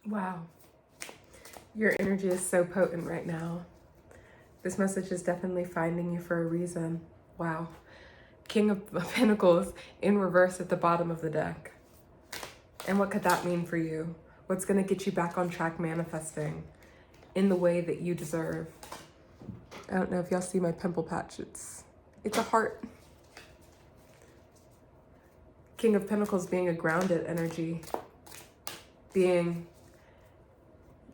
Wow. Your energy is so potent right now. This message is definitely finding you for a reason. Wow. King of Pentacles in reverse at the bottom of the deck. And what could that mean for you? What's going to get you back on track manifesting in the way that you deserve? I don't know if y'all see my pimple patch. It's a heart. King of Pentacles being a grounded energy. Being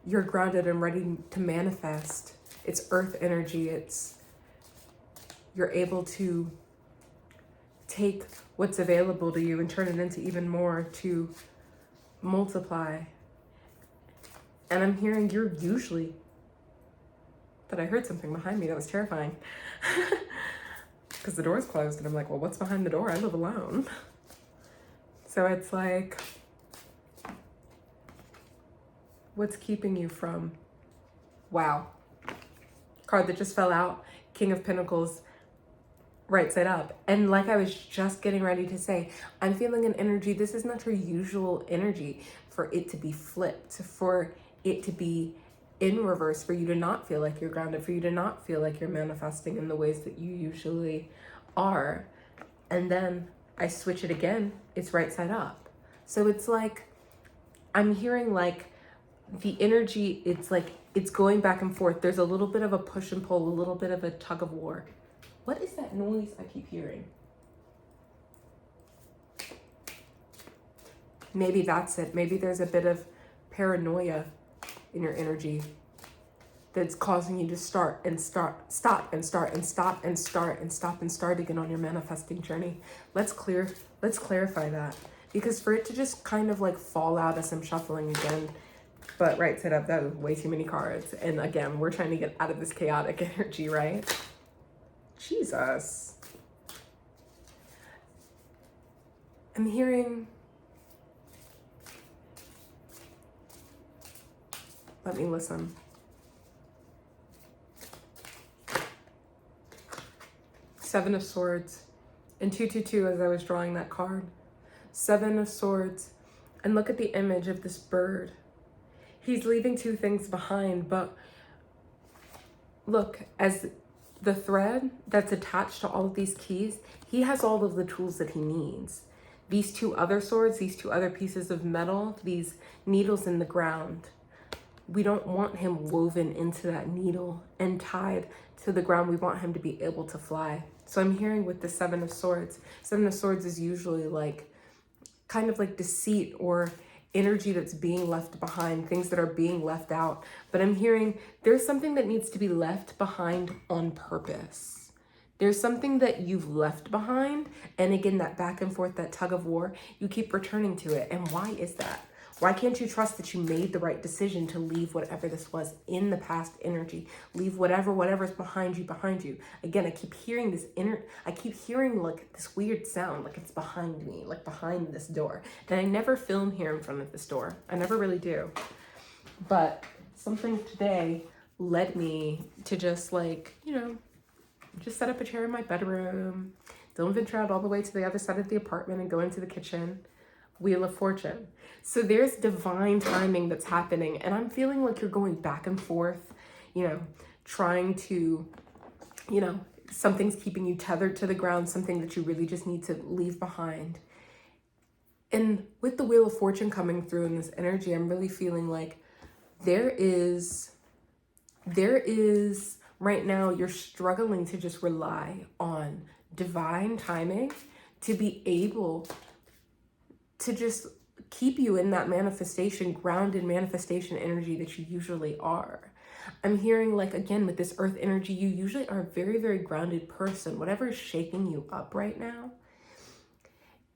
you're grounded and ready to manifest. It's earth energy. It's you're able to take what's available to you and turn it into even more, to multiply. And I'm hearing you're usually, but I heard something behind me that was terrifying. Because the door's closed and I'm like, well, what's behind the door? I live alone. So it's like, what's keeping you from, wow. Card that just fell out, King of Pentacles, right side up. And like I was just getting ready to say, I'm feeling an energy. This is not your usual energy for it to be flipped, for it to be in reverse, for you to not feel like you're grounded, for you to not feel like you're manifesting in the ways that you usually are. And then I switch it again, it's right side up. So it's like, I'm hearing like the energy, it's like, it's going back and forth. There's a little bit of a push and pull, a little bit of a tug of war. What is that noise I keep hearing? Maybe that's it. Maybe there's a bit of paranoia in your energy that's causing you to stop and start again on your manifesting journey. Let's clarify that, because for it to just kind of like fall out as I'm shuffling again, but right side up, that was way too many cards. And again, we're trying to get out of this chaotic energy, right? Jesus. I'm hearing, let me listen. Seven of Swords and 222 as I was drawing that card. Seven of Swords. And look at the image of this bird. He's leaving two things behind, but look, as the thread that's attached to all of these keys, he has all of the tools that he needs. These two other swords, these two other pieces of metal, these needles in the ground, we don't want him woven into that needle and tied to the ground. We want him to be able to fly. So I'm hearing with the Seven of Swords, Seven of Swords is usually like kind of like deceit or energy that's being left behind, things that are being left out. But I'm hearing there's something that needs to be left behind on purpose. There's something that you've left behind. And again, that back and forth, that tug of war, you keep returning to it. And why is that? Why can't you trust that you made the right decision to leave whatever this was in the past energy? Leave whatever's behind you. Again, I keep hearing I keep hearing like this weird sound, like it's behind me, like behind this door. And I never film here in front of this door. I never really do. But something today led me to just like, just set up a chair in my bedroom. Don't venture out all the way to the other side of the apartment and go into the kitchen. Wheel of Fortune. So there's divine timing that's happening. And I'm feeling like you're going back and forth, trying to, something's keeping you tethered to the ground, something that you really just need to leave behind. And with the Wheel of Fortune coming through in this energy, I'm really feeling like there is right now, you're struggling to just rely on divine timing to be able to just keep you in that manifestation, grounded manifestation energy that you usually are. I'm hearing like, again, with this earth energy, you usually are a very, very grounded person. Whatever is shaking you up right now,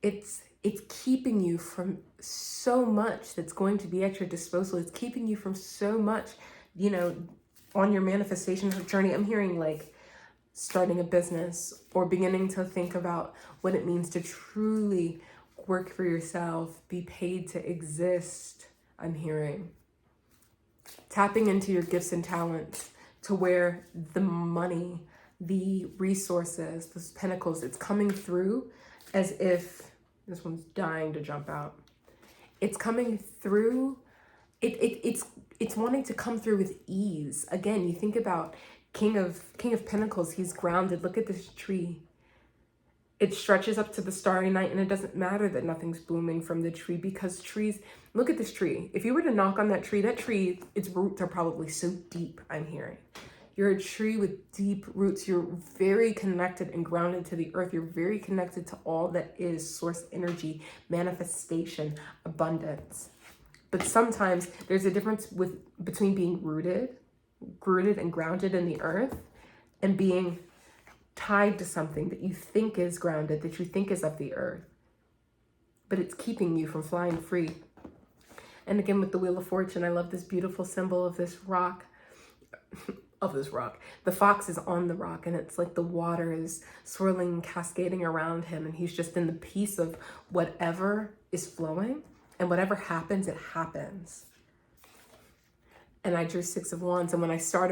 it's keeping you from so much that's going to be at your disposal. It's keeping you from so much, on your manifestation journey. I'm hearing like starting a business or beginning to think about what it means to truly work for yourself, be paid to exist. I'm hearing tapping into your gifts and talents to where the money, the resources, those pentacles, it's coming through as if this one's dying to jump out. It's coming through it's wanting to come through with ease. Again, you think about King of Pentacles, he's grounded. Look at this tree. It stretches up to the starry night, and it doesn't matter that nothing's blooming from the tree, because trees, look at this tree. If you were to knock on that tree, its roots are probably so deep, I'm hearing. You're a tree with deep roots. You're very connected and grounded to the earth. You're very connected to all that is source energy, manifestation, abundance. But sometimes there's a difference between being rooted and grounded in the earth, and being tied to something that you think is grounded, that you think is of the earth, but it's keeping you from flying free. And again, with the Wheel of Fortune, I love this beautiful symbol of this rock, The fox is on the rock, and it's like the water is swirling and cascading around him, and he's just in the peace of whatever is flowing, and whatever happens, it happens. And I drew 6 of Wands. And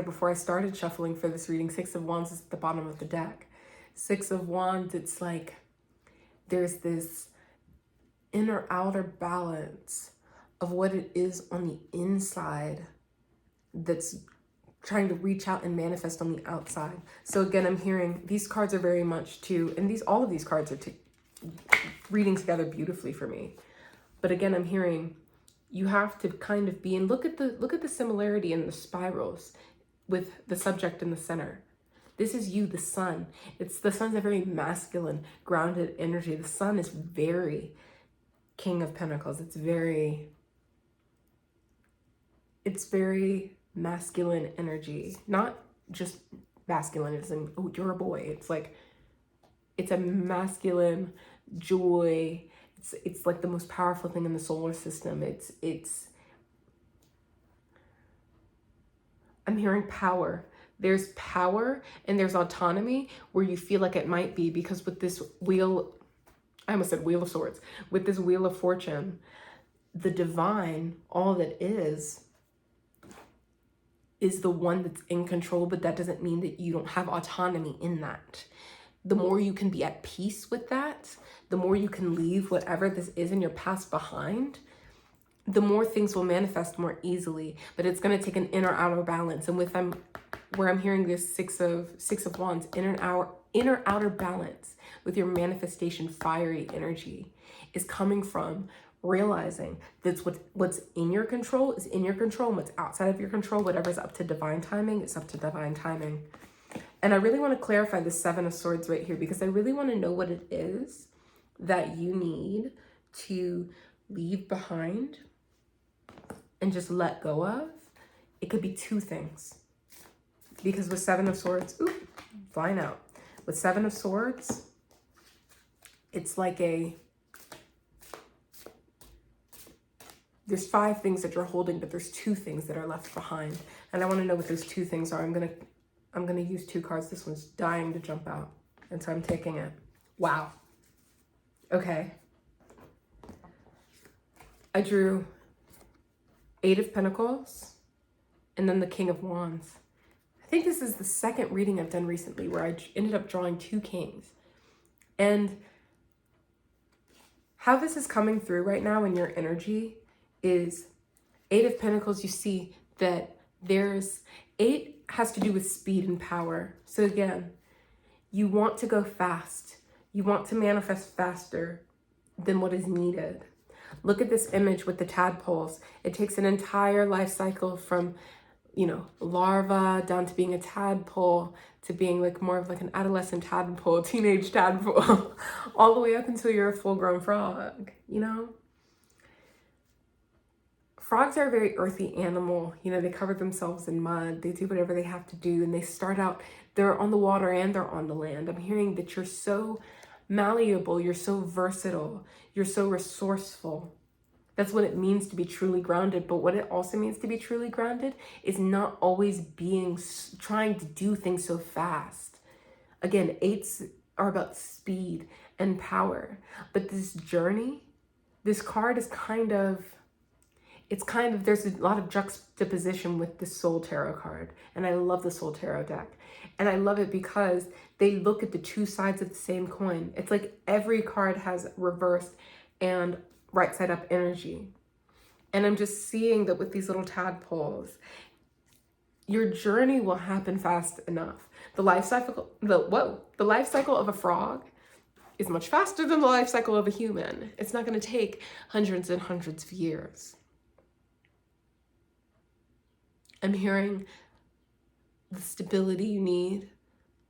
before I started shuffling for this reading, 6 of Wands is at the bottom of the deck. 6 of Wands, it's like there's this inner outer balance of what it is on the inside that's trying to reach out and manifest on the outside. So again, I'm hearing these cards are very much too, and all of these cards are reading together beautifully for me. But again, I'm hearing you have to kind of be, and look at the similarity in the spirals with the subject in the center. This is you, the sun. The sun's a very masculine, grounded energy. The sun is very King of Pentacles. It's very masculine energy. Not just masculine as in, oh, you're a boy. It's like, it's a masculine joy. It's like the most powerful thing in the solar system. I'm hearing power. There's power and there's autonomy where you feel like it might be, because with this wheel, I almost said Wheel of Swords, with this Wheel of Fortune, the divine, all that is the one that's in control, but that doesn't mean that you don't have autonomy in that. The more you can be at peace with that, the more you can leave whatever this is in your past behind, the more things will manifest more easily. But it's going to take an inner outer balance. And where I'm hearing this six of Wands, inner outer balance with your manifestation fiery energy is coming from realizing that what's in your control is in your control, and what's outside of your control, whatever's up to divine timing, it's up to divine timing. And I really want to clarify the 7 of Swords right here, because I really want to know what it is that you need to leave behind and just let go of. It could be 2 things. Because with 7 of Swords, flying out. With 7 of Swords, it's like there's 5 things that you're holding, but there's 2 things that are left behind. And I want to know what those 2 things are. I'm gonna use 2 cards. This one's dying to jump out, and so I'm taking it. Wow. Okay. I drew 8 of Pentacles and then the King of Wands. I think this is the second reading I've done recently where I ended up drawing 2 kings. And how this is coming through right now in your energy is 8 of Pentacles. You see that there's 8 has to do with speed and power. So again, you want to go fast. You want to manifest faster than what is needed. Look at this image with the tadpoles. It takes an entire life cycle from, larva down to being a tadpole, to being like more of like an adolescent tadpole, teenage tadpole, all the way up until you're a full-grown frog, Frogs are a very earthy animal. They cover themselves in mud. They do whatever they have to do. And they start out, they're on the water and they're on the land. I'm hearing that you're so malleable. You're so versatile. You're so resourceful. That's what it means to be truly grounded. But what it also means to be truly grounded is not always trying to do things so fast. Again, 8s are about speed and power. But this journey, this card is there's a lot of juxtaposition with the Soul Tarot card. And I love the Soul Tarot deck. And I love it because they look at the 2 sides of the same coin. It's like every card has reversed and right side up energy. And I'm just seeing that with these little tadpoles, your journey will happen fast enough. The life cycle of a frog is much faster than the life cycle of a human. It's not going to take hundreds and hundreds of years. I'm hearing the stability you need,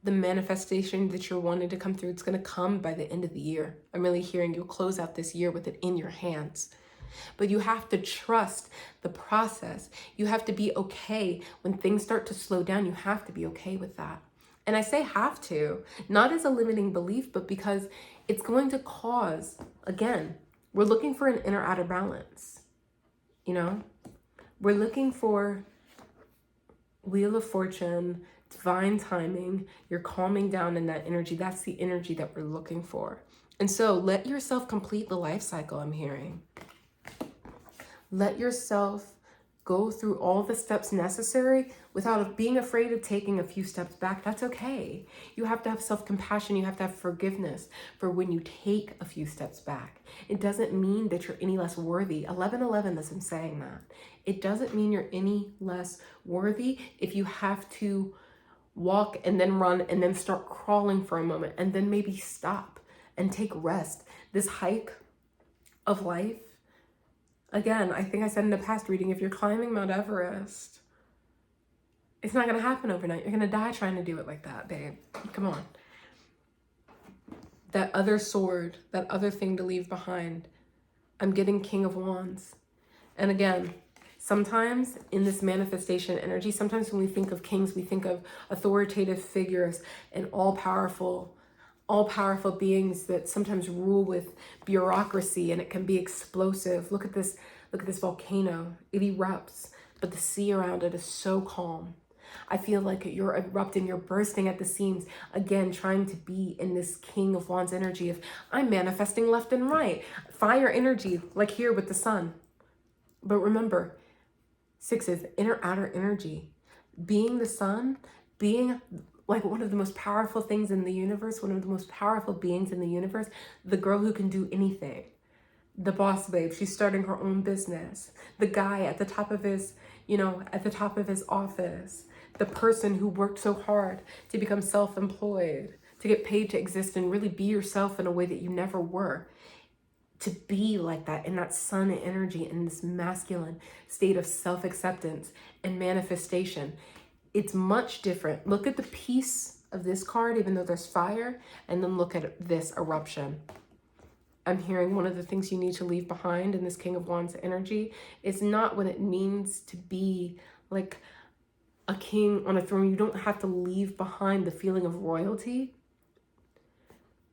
the manifestation that you're wanting to come through. It's going to come by the end of the year. I'm really hearing you'll close out this year with it in your hands. But you have to trust the process. You have to be okay when things start to slow down. You have to be okay with that. And I say have to, not as a limiting belief, but because it's going to cause, again, we're looking for an inner-outer balance. You know, we're looking for Wheel of Fortune, divine timing. You're calming down in that energy. That's the energy that we're looking for. And so let yourself complete the life cycle, I'm hearing. Let yourself go through all the steps necessary without being afraid of taking a few steps back. That's okay. You have to have self-compassion. You have to have forgiveness for when you take a few steps back. It doesn't mean that you're any less worthy. 11:11 isn't saying that. It doesn't mean you're any less worthy if you have to walk and then run and then start crawling for a moment and then maybe stop and take rest. This hike of life, again, I think I said in the past reading, if you're climbing Mount Everest, it's not going to happen overnight. You're going to die trying to do it like that, babe. Come on. That other sword, that other thing to leave behind. I'm getting King of Wands. And again, sometimes in this manifestation energy, sometimes when we think of kings, we think of authoritative figures and all-powerful beings that sometimes rule with bureaucracy, and it can be explosive. Look at this volcano. It erupts, but the sea around it is so calm. I feel like you're erupting, you're bursting at the seams, again, trying to be in this King of Wands energy of I'm manifesting left and right. Fire energy, like here with the sun. But remember, 6 is inner-outer energy. Being the sun, being like one of the most powerful things in the universe, one of the most powerful beings in the universe, the girl who can do anything. The boss babe, she's starting her own business. The guy at the top of his, at the top of his office. The person who worked so hard to become self-employed, to get paid to exist and really be yourself in a way that you never were. To be like that in that sun energy, in this masculine state of self-acceptance and manifestation. It's much different. Look at the piece of this card, even though there's fire, and then look at this eruption. I'm hearing one of the things you need to leave behind in this King of Wands energy is not what it means to be like a king on a throne. You don't have to leave behind the feeling of royalty,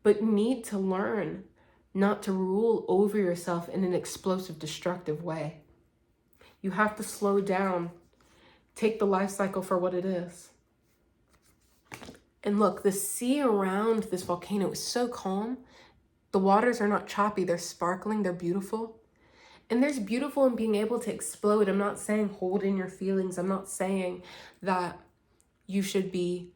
but need to learn not to rule over yourself in an explosive, destructive way. You have to slow down. Take the life cycle for what it is. And look, the sea around this volcano is so calm. The waters are not choppy. They're sparkling. They're beautiful. And there's beautiful in being able to explode. I'm not saying hold in your feelings. I'm not saying that you should be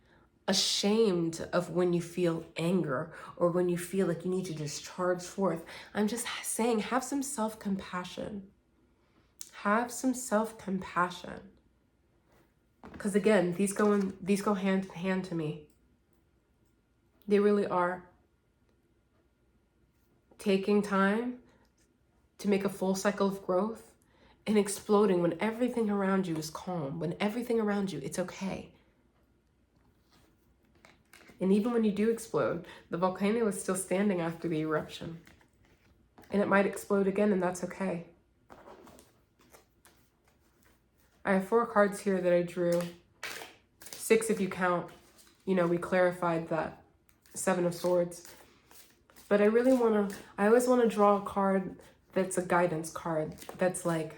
ashamed of when you feel anger or when you feel like you need to discharge forth. I'm just saying have some self-compassion. Have some self-compassion. Because again, these go hand in hand to me. They really are. Taking time to make a full cycle of growth and exploding when everything around you is calm, when everything around you, it's okay. And even when you do explode, the volcano is still standing after the eruption. And it might explode again, and that's okay. I have 4 cards here that I drew. 6 if you count. We clarified that 7 of Swords. But I always want to draw a card that's a guidance card. That's like,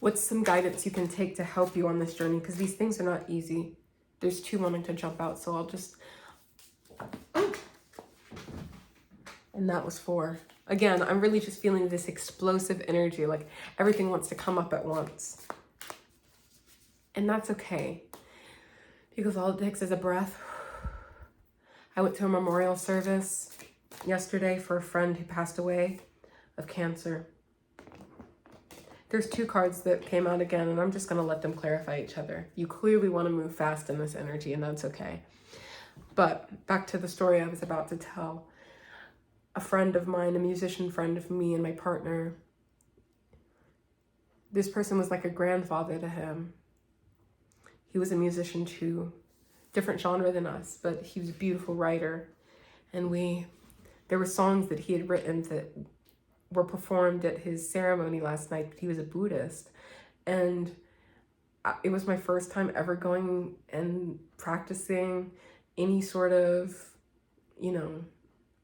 what's some guidance you can take to help you on this journey? Because these things are not easy. There's 2 wanting to jump out, so I'll just, and that was 4. Again, I'm really just feeling this explosive energy, like everything wants to come up at once. And that's okay, because all it takes is a breath. I went to a memorial service yesterday for a friend who passed away of cancer. There's two cards that came out again, and I'm just going to let them clarify each other. You clearly want to move fast in this energy, and that's okay. But back to the story I was about to tell. A friend of mine, a musician friend of me and my partner, this person was like a grandfather to him. He was a musician too, different genre than us, but he was a beautiful writer. And there were songs that he had written that were performed at his ceremony last night, but he was a Buddhist. And it was my first time ever going and practicing any sort of,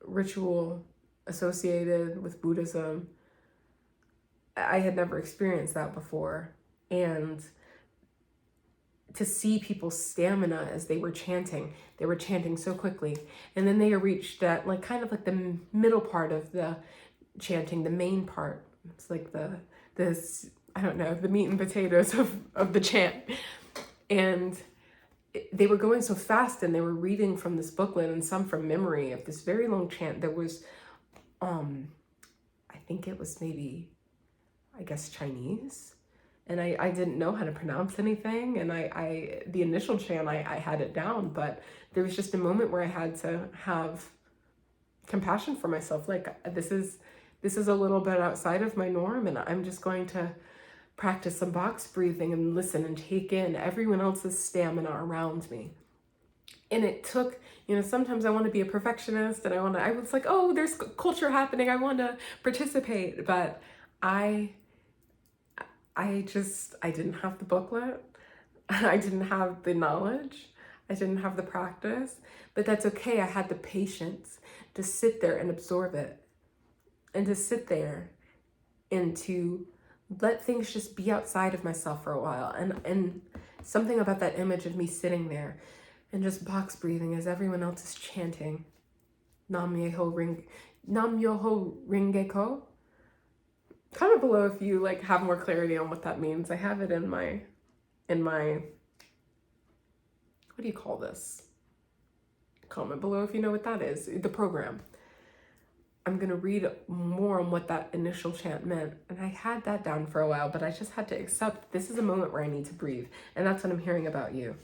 ritual associated with Buddhism. I had never experienced that before. And to see people's stamina as they were chanting so quickly. And then they reached that, like, kind of like the middle part of the chanting, the main part. It's like the meat and potatoes of the chant. And they were going so fast, and they were reading from this booklet and some from memory of this very long chant. There was, I think it was maybe, I guess, Chinese. And I didn't know how to pronounce anything. And the initial chant, I had it down, but there was just a moment where I had to have compassion for myself. Like, this is a little bit outside of my norm, and I'm just going to practice some box breathing and listen and take in everyone else's stamina around me. And it took, sometimes I want to be a perfectionist, and I was like, oh, there's culture happening, I want to participate. But I didn't have the booklet. I didn't have the knowledge. I didn't have the practice, but that's okay. I had the patience to sit there and absorb it, and to sit there and to let things just be outside of myself for a while. And something about that image of me sitting there and just box breathing as everyone else is chanting Nam Myoho Renge-kyo. Comment below if you have more clarity on what that means. I have it in my what do you call this? Comment below if you know what that is, the program. I'm going to read more on what that initial chant meant. And I had that down for a while, but I just had to accept this is a moment where I need to breathe. And that's what I'm hearing about you.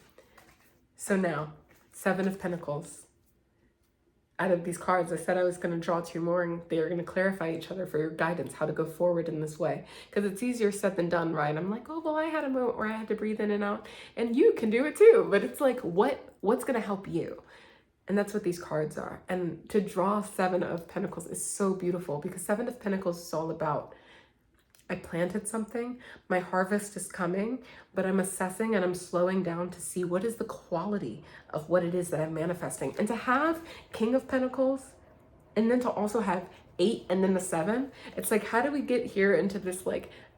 So now, 7 of Pentacles. Out of these cards, I said I was going to draw 2 more, and they are going to clarify each other for your guidance, how to go forward in this way. Because it's easier said than done, right? I'm like, oh, well, I had a moment where I had to breathe in and out, and you can do it too. But it's like, what's going to help you? And that's what these cards are. And to draw 7 of Pentacles is so beautiful, because 7 of Pentacles is all about, I planted something, my harvest is coming, but I'm assessing and I'm slowing down to see what is the quality of what it is that I'm manifesting. And to have King of Pentacles, and then to also have 8 and then the 7, it's like, how do we get here into this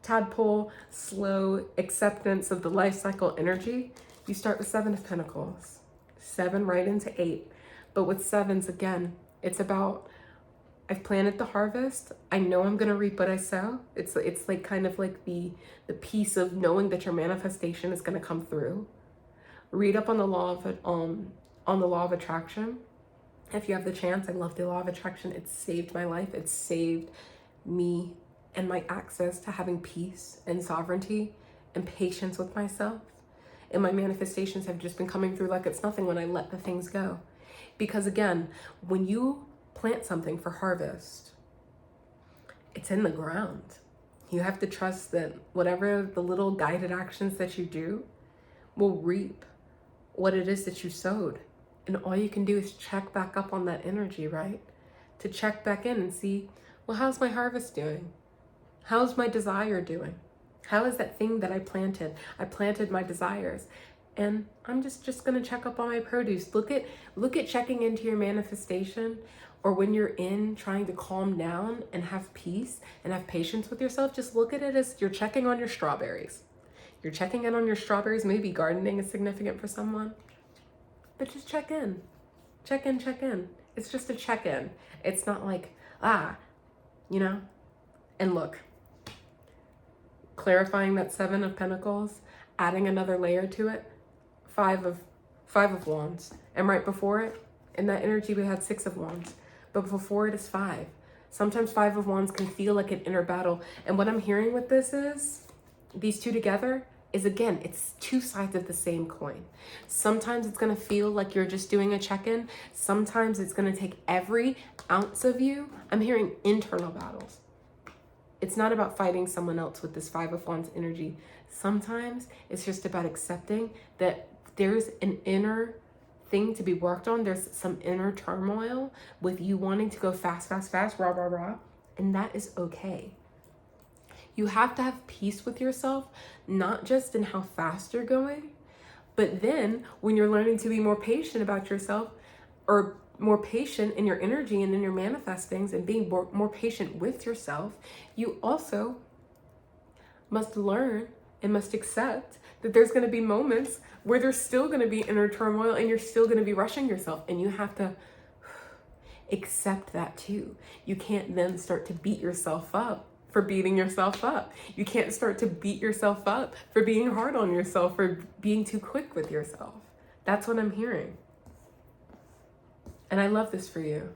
tadpole, slow acceptance of the life cycle energy? You start with 7 of Pentacles, 7 right into 8. But with 7s, again, it's about, I've planted the harvest. I know I'm going to reap what I sow. It's like kind of like the piece of knowing that your manifestation is going to come through. Read up on the law of attraction. If you have the chance, I love the law of attraction. It's saved my life. It's saved me and my access to having peace and sovereignty and patience with myself. And my manifestations have just been coming through like it's nothing when I let the things go. Because again, when you plant something for harvest, it's in the ground. You have to trust that whatever the little guided actions that you do will reap what it is that you sowed. And all you can do is check back up on that energy, right? To check back in and see, well, how's my harvest doing? How's my desire doing? How is that thing that I planted? I planted my desires. And I'm just going to check up on my produce. Look at checking into your manifestation, or when you're in trying to calm down and have peace and have patience with yourself, just look at it as you're checking on your strawberries. You're checking in on your strawberries. Maybe gardening is significant for someone, but just check in. Check in. It's just a check-in. It's not like, and look, clarifying that 7 of Pentacles, adding another layer to it, 5 of Wands. And right before it, in that energy, we had 6 of Wands. But before it is 5. Sometimes Five of Wands can feel like an inner battle. And what I'm hearing with this is, these two together is, again, it's two sides of the same coin. Sometimes it's going to feel like you're just doing a check-in. Sometimes it's going to take every ounce of you. I'm hearing internal battles. It's not about fighting someone else with this Five of Wands energy. Sometimes it's just about accepting that there's an inner thing to be worked on. There's some inner turmoil with you wanting to go fast, rah, rah, rah. And that is okay. You have to have peace with yourself, not just in how fast you're going, but then when you're learning to be more patient about yourself, or more patient in your energy and in your manifestings, and being more patient with yourself, you also must learn and must accept that there's going to be moments where there's still going to be inner turmoil and you're still going to be rushing yourself, and you have to accept that too. You can't then start to beat yourself up for beating yourself up. You can't start to beat yourself up for being hard on yourself, for being too quick with yourself. That's what I'm hearing. And I love this for you.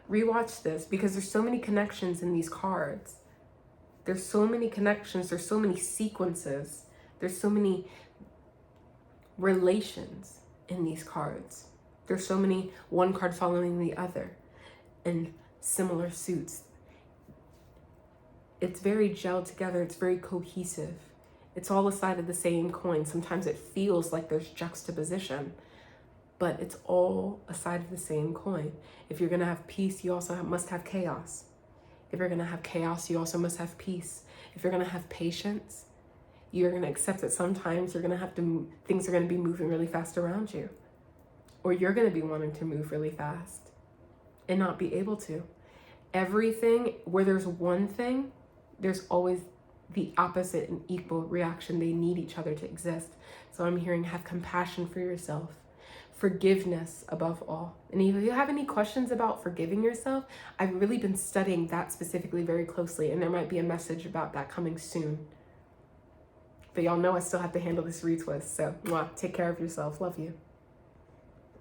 Rewatch this, because there's so many connections in these cards. There's so many connections. There's so many sequences. There's so many relations in these cards. There's so many, one card following the other, in similar suits. It's very gelled together. It's very cohesive. It's all a side of the same coin. Sometimes it feels like there's juxtaposition, but it's all a side of the same coin. If you're going to have peace, you also must have chaos. If you're going to have chaos, you also must have peace. If you're going to have patience, you're going to accept that sometimes you're going to have to, things are going to be moving really fast around you, or you're going to be wanting to move really fast and not be able to. Everything, where there's one thing, there's always the opposite and equal reaction. They need each other to exist. So I'm hearing, have compassion for yourself, forgiveness above all. And if you have any questions about forgiving yourself, I've really been studying that specifically very closely, and there might be a message about that coming soon. But y'all know I still have to handle this retwist. So take care of yourself. Love you.